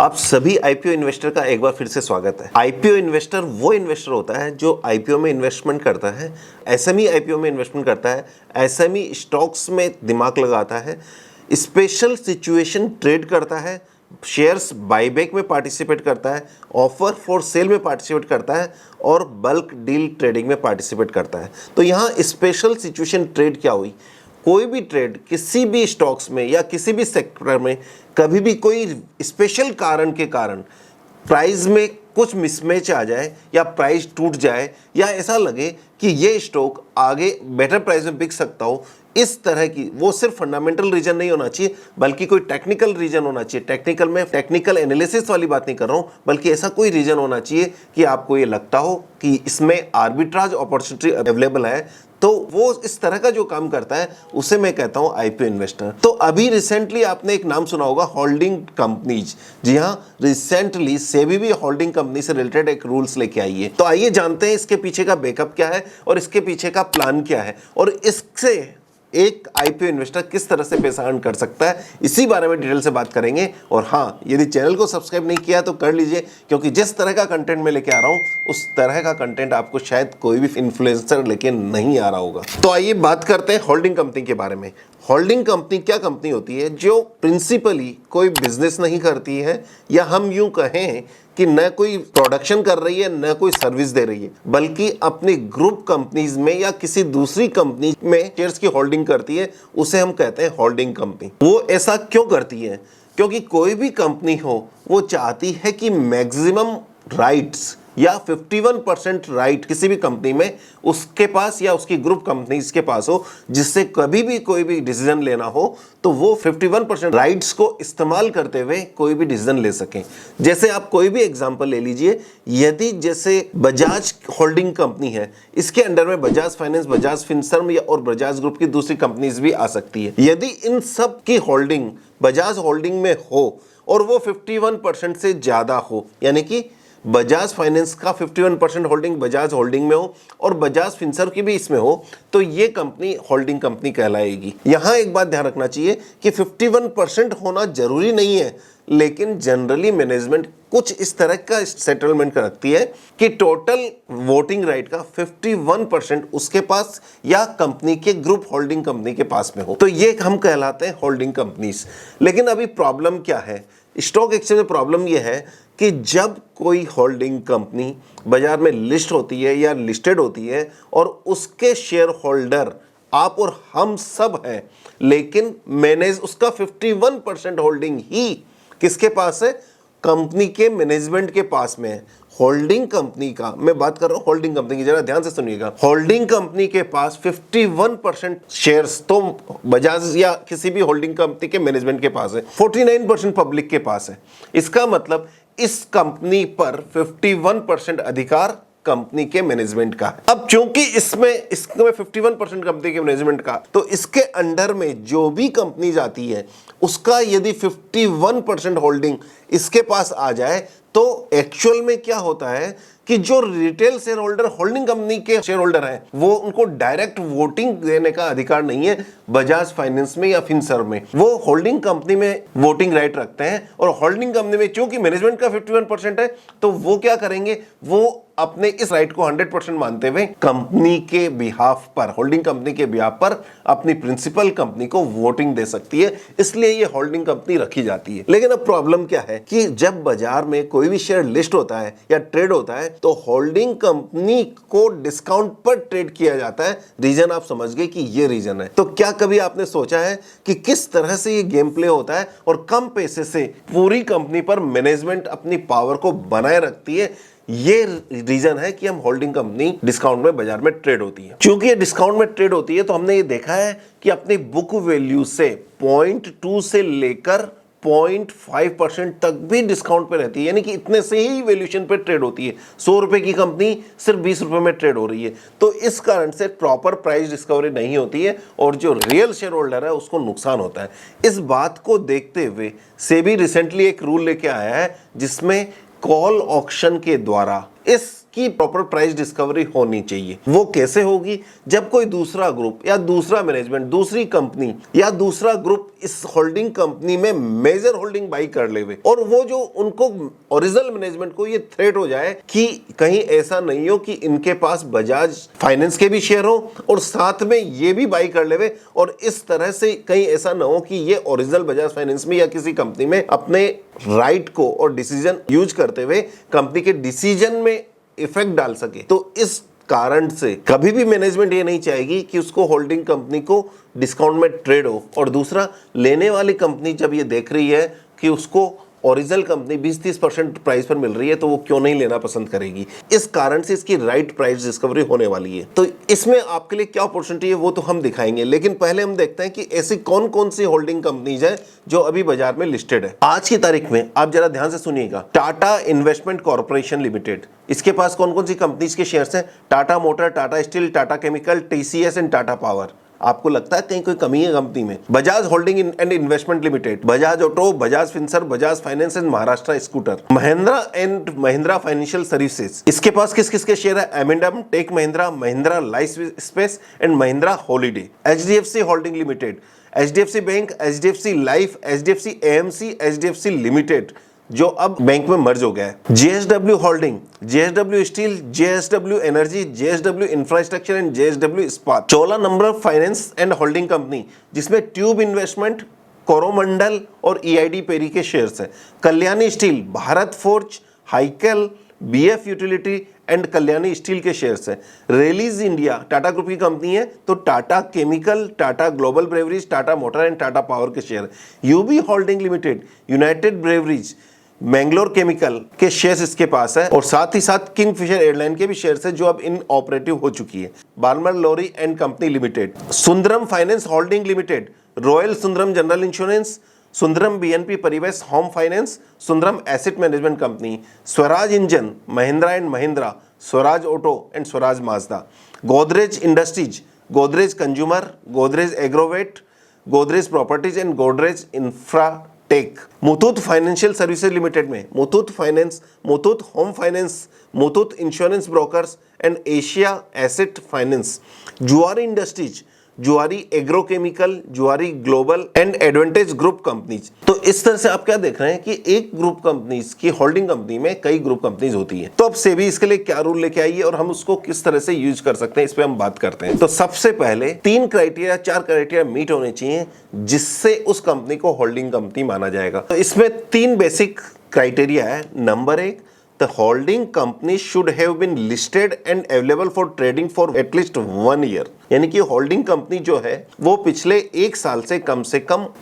आप सभी IPO investor का एक बार फिर से स्वागत है। आईपीओ इन्वेस्टर वो इन्वेस्टर होता है जो आईपीओ में इन्वेस्टमेंट करता है, एसएमई आईपीओ में इन्वेस्टमेंट करता है, एसएमई स्टॉक्स में दिमाग लगाता है, स्पेशल सिचुएशन ट्रेड करता है, शेयर्स बाईबैक में पार्टिसिपेट करता है, ऑफर फॉर सेल में पार्टिसिपेट करता है और बल्क डील ट्रेडिंग में पार्टिसिपेट करता है। तो यहाँ स्पेशल सिचुएशन ट्रेड क्या हुई? कोई भी ट्रेड किसी भी स्टॉक्स में या किसी भी सेक्टर में कभी भी कोई स्पेशल कारण के कारण प्राइस में कुछ मिसमैच आ जाए या प्राइस टूट जाए या ऐसा लगे कि ये स्टॉक आगे बेटर प्राइस में बिक सकता हो, इस तरह की, वो सिर्फ फंडामेंटल रीजन नहीं होना चाहिए बल्कि कोई टेक्निकल रीजन होना चाहिए। टेक्निकल में टेक्निकल एनालिसिस वाली बात नहीं कर रहा हूँ, बल्कि ऐसा कोई रीजन होना चाहिए कि आपको ये लगता हो कि इसमें आर्बिट्राज अपॉर्चुनिटी अवेलेबल है, तो वो इस तरह का जो काम करता है उसे मैं कहता हूं आईपीओ इन्वेस्टर। तो अभी रिसेंटली आपने एक नाम सुना होगा, होल्डिंग कंपनीज। जी हां, रिसेंटली सेबी भी होल्डिंग कंपनी से रिलेटेड एक रूल्स लेके आई है। तो आइए जानते हैं इसके पीछे का बैकअप क्या है और इसके पीछे का प्लान क्या है और इससे एक आईपीओ इन्वेस्टर किस तरह से पैसा अर्न कर सकता है, इसी बारे में डिटेल से बात करेंगे। और हाँ, यदि चैनल को सब्सक्राइब नहीं किया तो कर लीजिए, क्योंकि जिस तरह का कंटेंट मैं लेके आ रहा हूँ उस तरह का कंटेंट आपको शायद कोई भी इन्फ्लुएंसर लेके नहीं आ रहा होगा। तो आइए बात करते हैं होल्डिंग कंपनी के बारे में। होल्डिंग कंपनी क्या कंपनी होती है जो प्रिंसिपली कोई बिजनेस नहीं करती है, या हम यूं कहें कि न कोई प्रोडक्शन कर रही है न कोई सर्विस दे रही है, बल्कि अपनी ग्रुप कंपनीज में या किसी दूसरी कंपनी में शेयर्स की होल्डिंग करती है, उसे हम कहते हैं होल्डिंग कंपनी। वो ऐसा क्यों करती है? क्योंकि कोई भी कंपनी हो वो चाहती है कि मैक्सिमम राइट्स या 51% राइट किसी भी कंपनी में उसके पास या उसकी ग्रुप कंपनीज के पास हो, जिससे कभी भी कोई भी डिसीजन लेना हो तो वो 51% राइट्स को इस्तेमाल करते हुए कोई भी डिसीजन ले सकें। जैसे आप कोई भी एग्जांपल ले लीजिए, यदि जैसे बजाज होल्डिंग कंपनी है, इसके अंडर में बजाज फाइनेंस, बजाज फिनसर्व और बजाज ग्रुप की दूसरी कंपनीज भी आ सकती है। यदि इन सब की होल्डिंग बजाज होल्डिंग में हो और वो 51% से ज्यादा हो, यानी कि बजाज फाइनेंस का 51% होल्डिंग बजाज होल्डिंग में हो और बजाज फिनसर्व की भी इसमें हो, तो ये कंपनी होल्डिंग कंपनी कहलाएगी। यहां एक बात ध्यान रखना चाहिए कि 51% होना जरूरी नहीं है, लेकिन जनरली मैनेजमेंट कुछ इस तरह का सेटलमेंट रखती है कि टोटल वोटिंग राइट का 51% उसके पास या कंपनी के ग्रुप होल्डिंग कंपनी के पास में हो, तो ये हम कहलाते हैं होल्डिंग कंपनीज। लेकिन अभी प्रॉब्लम क्या है? स्टॉक एक्सचेंज में प्रॉब्लम यह है कि जब कोई होल्डिंग कंपनी बाजार में लिस्ट होती है या लिस्टेड होती है और उसके शेयर होल्डर आप और हम सब हैं, लेकिन मैनेज उसका 51% होल्डिंग ही किसके पास है? कंपनी के मैनेजमेंट के पास में है। होल्डिंग कंपनी का मैं बात कर रहा हूं, होल्डिंग कंपनी की, जरा ध्यान से सुनिएगा। होल्डिंग कंपनी के पास 51% शेयर्स तो बजाज या किसी भी होल्डिंग कंपनी के मैनेजमेंट के पास है, 49% पब्लिक के पास है। इसका मतलब इस कंपनी पर 51% अधिकार कंपनी के मैनेजमेंट का है। अब चूंकि इसमें 51% कंपनी के मैनेजमेंट का, तो इसके अंडर में जो भी कंपनी जाती है उसका यदि 51% होल्डिंग इसके पास आ जाए, तो एक्चुअल में क्या होता है कि जो retail share holder holding company के शेयर होल्डर हैं, वो उनको डायरेक्ट वोटिंग देने का अधिकार नहीं है बजाज फाइनेंस में या फिनसर्व में। वो होल्डिंग कंपनी में वोटिंग राइट रखते हैं और होल्डिंग कंपनी में चूंकि मैनेजमेंट का 51% है, तो वो क्या करेंगे, वो अपने इस राइट को 100% मानते हुए कंपनी के बिहाफ पर, होल्डिंग कंपनी के बिहाफ पर अपनी प्रिंसिपल कंपनी को वोटिंग दे सकती है, इसलिए ये होल्डिंग कंपनी रखी जाती है। लेकिन अब प्रॉब्लम क्या है कि जब बाजार में कोई भी शेयर लिस्ट होता है या ट्रेड होता है, तो होल्डिंग कंपनी को डिस्काउंट पर ट्रेड किया जाता है। रीजन आप समझ गए कि ये रीजन है। तो क्या कभी आपने सोचा है कि किस तरह से ये गेम प्ले होता है और कम पैसे से पूरी कंपनी पर मैनेजमेंट अपनी पावर को बनाए रखती है? ये रीजन है कि हम होल्डिंग कंपनी डिस्काउंट में बाजार में ट्रेड होती है। क्योंकि ये डिस्काउंट में ट्रेड होती है, तो हमने ये देखा है कि अपनी बुक वैल्यू से 0.2 से लेकर 0.5% तक भी डिस्काउंट पे रहती है, यानी कि इतने से ही वैल्यूएशन पे ट्रेड होती है। 100 रुपए की कंपनी सिर्फ 20 रुपए में ट्रेड हो रही है, तो इस कारण से प्रॉपर प्राइस डिस्कवरी नहीं होती है और जो रियल शेयर होल्डर है उसको नुकसान होता है। इस बात को देखते हुए सेबी रिसेंटली एक रूल लेके आया है, जिसमें कॉल ऑक्शन के द्वारा इस कि प्रॉपर प्राइस डिस्कवरी होनी चाहिए। वो कैसे होगी? जब कोई दूसरा ग्रुप या दूसरा मैनेजमेंट, दूसरी कंपनी या दूसरा ग्रुप इस होल्डिंग कंपनी में मेजर होल्डिंग बाई कर लेवे और वो जो उनको ओरिजिनल मैनेजमेंट को ये थ्रेट हो जाए कि कहीं ऐसा नहीं हो कि इनके पास बजाज फाइनेंस के भी शेयर हो और साथ में ये भी बाई कर लेवे और इस तरह से कहीं ऐसा ना हो कि ये ओरिजिनल बजाज फाइनेंस में या किसी कंपनी में अपने राइट को और डिसीजन यूज करते हुए कंपनी के डिसीजन में इफेक्ट डाल सके। तो इस कारण से कभी भी मैनेजमेंट ये नहीं चाहेगी कि उसको होल्डिंग कंपनी को डिस्काउंट में ट्रेड हो। और दूसरा, लेने वाली कंपनी जब ये देख रही है कि उसको ओरिजिनल कंपनी 20-30% प्राइस पर मिल रही है तो वो क्यों नहीं लेना पसंद करेगी। इस कारण से इसकी राइट प्राइस डिस्कवरी होने वाली है। तो इसमें आपके लिए क्या अपॉर्चुनिटी है वो तो हम दिखाएंगे, लेकिन पहले हम देखते हैं कि ऐसी कौन कौन सी होल्डिंग कंपनीज है जो अभी बाजार में लिस्टेड है। आज की तारीख में आप जरा ध्यान से सुनिएगा, टाटा इन्वेस्टमेंट कॉर्पोरेशन लिमिटेड, इसके पास कौन कौन सी कंपनीज के शेयर्स हैं? Tata motor, Tata steel, Tata chemical, TCS and Tata power. आपको लगता है कहीं कोई कमी है कंपनी में? Bajaj holding and investment limited, Bajaj auto, Bajaj Finserv, Bajaj finance and Maharashtra scooter, Mahindra and Mahindra financial services, इसके पास किस किस के शेयर है? M&M, tech Mahindra, Mahindra life space and Mahindra holiday. HDFC holding limited, HDFC bank, HDFC life, HDFC AMC, HDFC limited जो अब bank में merge हो गया है। JSW holding, JSW steel, JSW energy, JSW infrastructure and JSW Ispat. Chola नंबर फाइनेंस एंड होल्डिंग कंपनी जिसमें tube investment, Coromandel और EID Parry के शेयर्स हैं। Kalyani steel, Bharat forge, Hikal, BF utility and Kalyani steel के शेयर्स हैं। रेलीज इंडिया टाटा ग्रुप की कंपनी है तो Tata chemical, Tata global breweries, Tata motor and Tata power के share. UB holding limited, United breweries, Mangalore chemical के शेयर्स इसके पास है और साथ ही साथ किंगफिशर एयरलाइन के भी शेयर्स है जो अब इन ऑपरेटिव हो चुकी है। Balmer Lawrie and company limited, Sundaram finance holding limited, royal Sundaram general insurance, Sundaram BNP Paribas home finance, Sundaram asset management company, Swaraj engine, Mahindra and Mahindra, Swaraj auto and Swaraj Mazda, Godrej industries, Godrej consumer, Godrej Agrovet, Godrej properties and Godrej infratech. Muthoot financial services limited में Muthoot finance, Muthoot home finance, Muthoot insurance brokers and Asia asset finance. Zuari industries, Zuari agrochemical, Zuari global and advantage group companies. तो इस तरह से आप क्या देख रहे हैं कि एक ग्रुप कंपनीज की होल्डिंग कंपनी में कई ग्रुप कंपनीज होती हैं। तो अब सेबी इसके लिए क्या रूल लेके आई है और हम उसको किस तरह से यूज कर सकते हैं, इस पे हम बात करते हैं। तो सबसे पहले 3 क्राइटेरिया, 4 क्राइटेरिया मीट होने चाहिए जिससे उस कंपनी को होल्डिंग कंपनी माना जाएगा। तो इसमें 3 बेसिक क्राइटेरिया है। Number 1, the holding company should have been listed and available for trading for at least 1 year। यानी कि होल्डिंग कंपनी जो है वो पिछले 1 साल से कम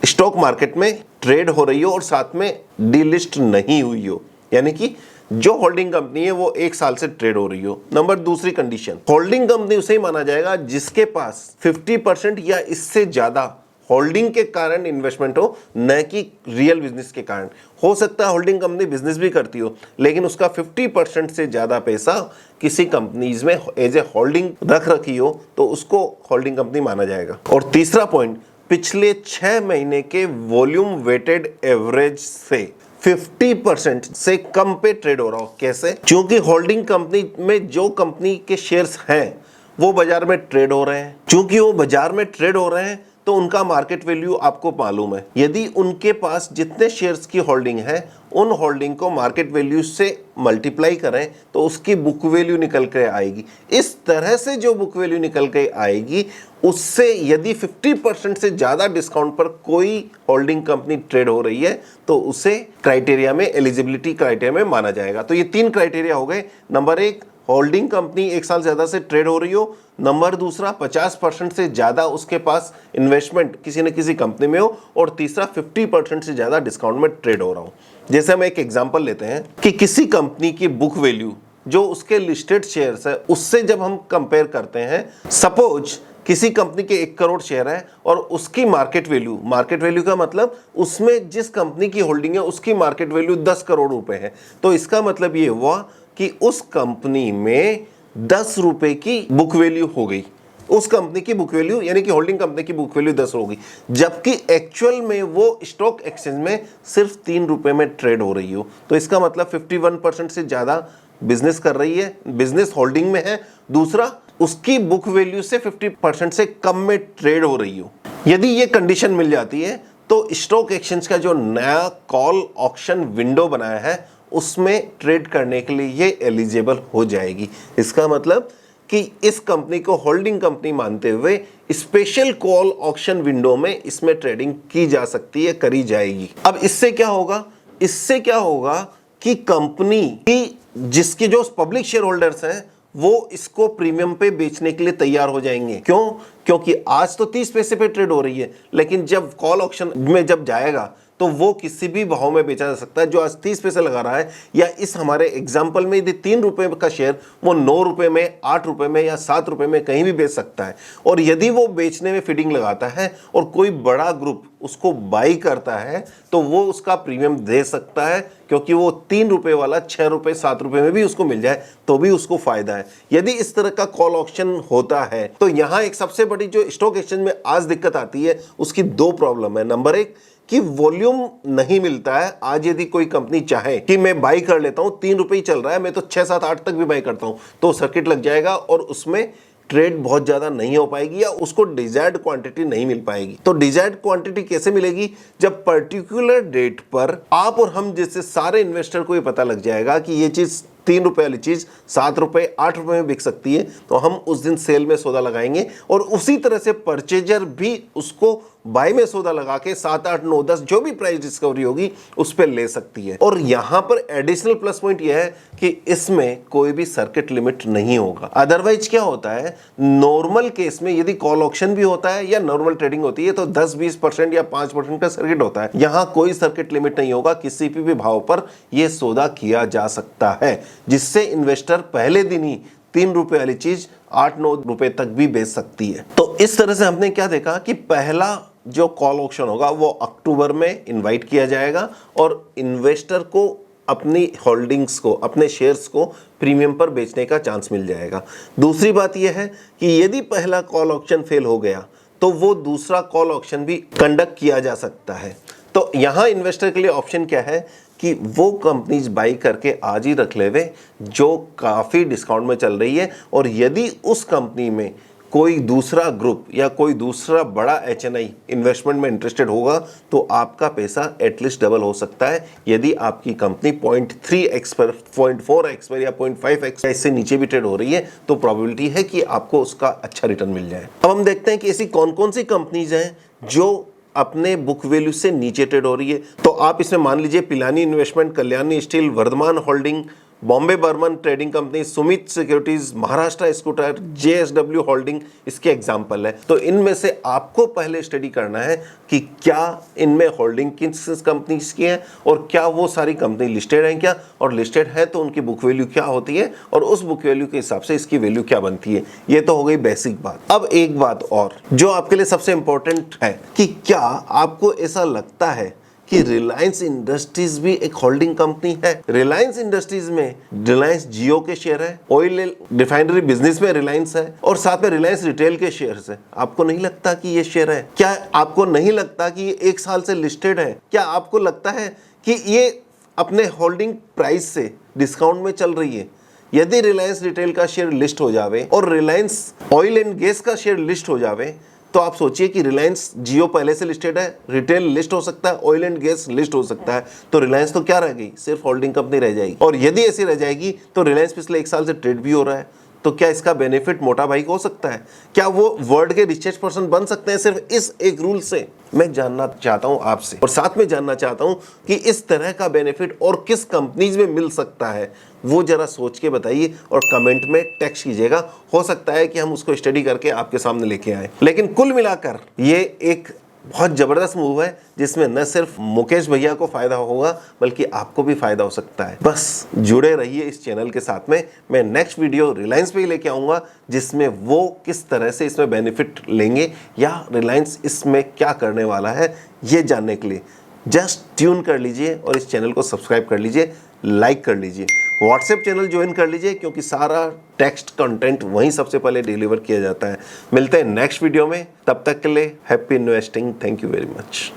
स्टॉक मार्केट में ट्रेड हो रही हो और साथ में डीलिस्ट नहीं हुई हो, यानी कि जो होल्डिंग कंपनी है वो 1 साल से ट्रेड हो रही हो। नंबर दूसरी कंडीशन, होल्डिंग कंपनी उसे ही माना जाएगा जिसके पास 50% या इससे ज्यादा होल्डिंग के कारण इन्वेस्टमेंट हो, न कि रियल बिजनेस के कारण। हो सकता है होल्डिंग कंपनी बिजनेस भी करती हो लेकिन उसका 50% से ज्यादा पैसा किसी कंपनीज में एज ए होल्डिंग रख रखी हो तो उसको होल्डिंग कंपनी माना जाएगा। और तीसरा पॉइंट, पिछले 6 महीने के वॉल्यूम वेटेड एवरेज से 50% से कम पे ट्रेड हो रहा हो। कैसे? क्योंकि होल्डिंग कंपनी में जो कंपनी के शेयर्स हैं वो बाजार में ट्रेड हो रहे हैं। क्योंकि वो बाजार में ट्रेड हो रहे हैं तो उनका मार्केट वैल्यू आपको मालूम है। यदि उनके पास जितने शेयर्स की होल्डिंग है उन होल्डिंग को मार्केट वैल्यू से मल्टीप्लाई करें तो उसकी बुक वैल्यू निकल के आएगी। इस तरह से जो बुक वैल्यू निकल के आएगी उससे यदि 50% से ज़्यादा डिस्काउंट पर कोई होल्डिंग कंपनी ट्रेड हो रही है तो उसे क्राइटेरिया में, एलिजिबिलिटी क्राइटेरिया में माना जाएगा। तो ये 3 क्राइटेरिया हो गए। नंबर 1, होल्डिंग कंपनी 1 साल ज़्यादा से ट्रेड हो रही हो। नंबर दूसरा, 50% से ज़्यादा उसके पास इन्वेस्टमेंट किसी न किसी कंपनी में हो। और तीसरा, 50% से ज़्यादा डिस्काउंट में ट्रेड हो रहा हो। जैसे हम एक एग्जांपल लेते हैं कि किसी कंपनी की बुक वैल्यू जो उसके लिस्टेड शेयर्स है उससे जब हम कंपेयर करते हैं, सपोज किसी कंपनी के 1 करोड़ शेयर है और उसकी मार्केट वैल्यू का मतलब उसमें जिस कंपनी की होल्डिंग है उसकी मार्केट वैल्यू 10 करोड़ रुपए है। तो इसका मतलब ये हुआ कि उस कंपनी में 10 रुपए की बुक वैल्यू हो गई। उस कंपनी की बुक वैल्यू यानी कि होल्डिंग कंपनी की बुक वैल्यू 10 होगी, जबकि एक्चुअल में वो स्टॉक एक्सचेंज में सिर्फ 3 रुपए में ट्रेड हो रही हो। तो इसका मतलब 51% से ज़्यादा बिजनेस कर रही है, बिजनेस होल्डिंग में है, दूसरा उसकी बुक वैल्यू से 50% से कम में ट्रेड हो रही हो। यदि ये कंडीशन मिल जाती है तो स्टॉक एक्सचेंज का जो नया कॉल ऑक्शन विंडो बनाया है उसमें ट्रेड करने के लिए ये एलिजिबल हो जाएगी। इसका मतलब कि इस कंपनी को होल्डिंग कंपनी मानते हुए स्पेशल कॉल ऑक्शन विंडो में इसमें ट्रेडिंग की जा सकती है, करी जाएगी। अब इससे क्या होगा, इससे क्या होगा कि कंपनी की जिसके जो पब्लिक शेयर होल्डर्स हैं वो इसको प्रीमियम पे बेचने के लिए तैयार हो जाएंगे। क्यों? क्योंकि आज तो 30 पैसे पे ट्रेड हो रही है, लेकिन जब कॉल ऑक्शन में जब जाएगा तो वो किसी भी भाव में बेचा जा सकता है। जो आज 30 पैसे लगा रहा है, या इस हमारे एग्जाम्पल में यदि 3 रुपए का शेयर वो 9 रुपए में, 8 रुपए में या 7 रुपए में कहीं भी बेच सकता है। और यदि वो बेचने में फीडिंग लगाता है और कोई बड़ा ग्रुप उसको बाई करता है तो वो उसका प्रीमियम दे सकता है, क्योंकि वो 3 रुपए वाला 6 रुपए 7 रुपए में भी उसको मिल जाए तो भी उसको फायदा है। यदि इस तरह का कॉल ऑक्शन होता है तो यहाँ एक सबसे बड़ी जो स्टॉक एक्सचेंज में आज दिक्कत आती है उसकी 2 प्रॉब्लम है। नंबर 1 कि वॉल्यूम नहीं मिलता है। आज यदि कोई कंपनी चाहे कि मैं बाई कर लेता हूं, 3 रुपए ही चल रहा है, मैं तो 6 7 8 तक भी बाई करता हूं, तो सर्किट लग जाएगा और उसमें ट्रेड बहुत ज्यादा नहीं हो पाएगी या उसको डिजायर्ड क्वांटिटी नहीं मिल पाएगी। तो डिजायर्ड क्वांटिटी कैसे मिलेगी? जब पर्टिकुलर डेट पर आप और हम जैसे सारे इन्वेस्टर को ये पता लग जाएगा कि ये चीज 3 रुपए वाली चीज 7 रुपए 8 रुपए में बिक सकती है, तो हम उस दिन सेल में सौदा लगाएंगे और उसी तरह से परचेजर भी उसको बाय में सौदा लगा के 7 8 9 10 जो भी प्राइस डिस्कवरी होगी उस पर ले सकती है। और यहां पर एडिशनल प्लस पॉइंट यह है कि इसमें कोई भी सर्किट लिमिट नहीं होगा। अदरवाइज क्या होता है, नॉर्मल केस में यदि कॉल ऑक्शन भी होता है या नॉर्मल ट्रेडिंग होती है तो 10-20% या 5% का सर्किट होता है। यहां कोई सर्किट लिमिट नहीं होगा, किसी भी भाव पर यह सौदा किया जा सकता है, जिससे इन्वेस्टर पहले दिन ही 3 रुपए वाली चीज 8-9 रुपए तक भी बेच सकती है। तो इस तरह से हमने क्या देखा कि पहला जो कॉल ऑक्शन होगा वो अक्टूबर में इनवाइट किया जाएगा और इन्वेस्टर को अपनी होल्डिंग्स को, अपने शेयर्स को प्रीमियम पर बेचने का चांस मिल जाएगा। दूसरी बात यह है कि यदि पहला कॉल ऑक्शन फेल हो गया तो वो दूसरा कॉल ऑक्शन भी कंडक्ट किया जा सकता है। तो यहां इन्वेस्टर के लिए ऑप्शन क्या है कि वो कंपनीज बाई करके आज ही रख लेवे जो काफ़ी डिस्काउंट में चल रही है, और यदि उस कंपनी में कोई दूसरा ग्रुप या कोई दूसरा बड़ा एचएनआई इन्वेस्टमेंट में इंटरेस्टेड होगा तो आपका पैसा एटलीस्ट डबल हो सकता है। यदि आपकी कंपनी 0.3x पर, 0.4x पर या 0.5x इससे नीचे भी ट्रेड हो रही है तो प्रोबेबिलिटी है कि आपको उसका अच्छा रिटर्न मिल जाए। अब हम देखते हैं कि ऐसी कौन कौन सी कंपनीज हैं जो अपने बुक वैल्यू से नीचे ट्रेड हो रही है। तो आप इसमें मान लीजिए Pilani investment, Kalyani Steel, Vardhman Holding, Bombay Burmah Trading Company, Sumit Securities, Maharashtra Scooter, JSW Holding इसके एग्जाम्पल है। तो इनमें से आपको पहले स्टडी करना है कि क्या इनमें होल्डिंग किस कंपनीज की है और क्या वो सारी कंपनी लिस्टेड हैं क्या, और लिस्टेड है तो उनकी बुक वैल्यू क्या होती है और उस बुक वैल्यू के हिसाब से इसकी वैल्यू क्या बनती है। ये तो हो गई बेसिक बात। अब एक बात और जो आपके लिए सबसे इंपॉर्टेंट है कि क्या आपको ऐसा लगता है कि रिलायंस इंडस्ट्रीज भी एक होल्डिंग कंपनी है? रिलायंस इंडस्ट्रीज में रिलायंस जियो के शेयर है, ऑयल रिफाइनरी बिजनेस में रिलायंस है और साथ में रिलायंस रिटेल के शेयर्स है। आपको नहीं लगता कि ये शेयर है? क्या आपको नहीं लगता कि ये 1 साल से लिस्टेड है? क्या आपको लगता है कि ये अपने होल्डिंग प्राइस से डिस्काउंट में चल रही है? यदि रिलायंस रिटेल का शेयर लिस्ट हो जावे और रिलायंस ऑयल एंड गैस का शेयर लिस्ट हो जावे तो आप सोचिए कि रिलायंस जियो पहले से लिस्टेड है, रिटेल लिस्ट हो सकता है, ऑयल एंड गैस लिस्ट हो सकता है, तो रिलायंस तो क्या रह गई? सिर्फ होल्डिंग कंपनी रह जाएगी। और यदि ऐसी रह जाएगी तो रिलायंस पिछले 1 साल से ट्रेड भी हो रहा है, तो क्या इसका बेनिफिट मोटा भाई को हो सकता है? क्या वो वर्ल्ड के रिचेस्ट पर्सन बन सकते हैं सिर्फ इस एक रूल से? मैं जानना चाहता हूं आपसे और साथ में जानना चाहता हूं कि इस तरह का बेनिफिट और किस कंपनीज में मिल सकता है, वो जरा सोच के बताइए और कमेंट में टेक्स्ट कीजिएगा। हो सकता है कि हम उसको स्टडी करके आपके सामने लेके आए। लेकिन कुल मिलाकर ये एक बहुत ज़बरदस्त मूव है जिसमें न सिर्फ मुकेश भैया को फ़ायदा होगा बल्कि आपको भी फ़ायदा हो सकता है। बस जुड़े रहिए इस चैनल के साथ में। मैं नेक्स्ट वीडियो रिलायंस पे ही लेके आऊँगा जिसमें वो किस तरह से इसमें बेनिफिट लेंगे या रिलायंस इसमें क्या करने वाला है, ये जानने के लिए जस्ट ट्यून कर लीजिए और इस चैनल को सब्सक्राइब कर लीजिए, लाइक कर लीजिए, व्हाट्सएप चैनल ज्वाइन कर लीजिए क्योंकि सारा टेक्स्ट कंटेंट वहीं सबसे पहले डिलीवर किया जाता है। मिलते हैं नेक्स्ट वीडियो में, तब तक के लिए happy investing. Thank you very much.